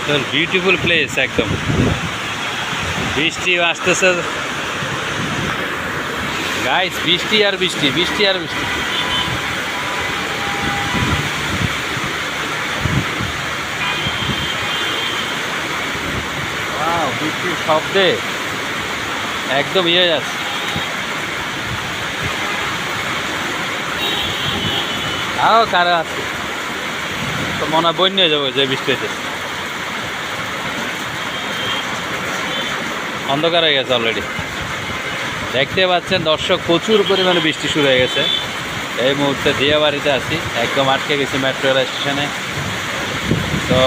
তো beautiful place একদম। বৃষ্টি আসতেছে গাইস, বৃষ্টি আর বৃষ্টি, বৃষ্টি আর বৃষ্টি। বৃষ্টির শব্দে একদম ইয়ে যাচ্ছে। আও কারা আছে তো মনে হয় বন্যা হয়ে যাবো যে বৃষ্টি হয়েছে। অন্ধকার হয়ে গেছে অলরেডি, দেখতে পাচ্ছেন দর্শক, প্রচুর পরিমাণে বৃষ্টি শুরু হয়ে গেছে। এই মুহূর্তে দিয়াবাড়িতে আছি, একদম আটকে গেছি মেট্রো রেল স্টেশনে। তো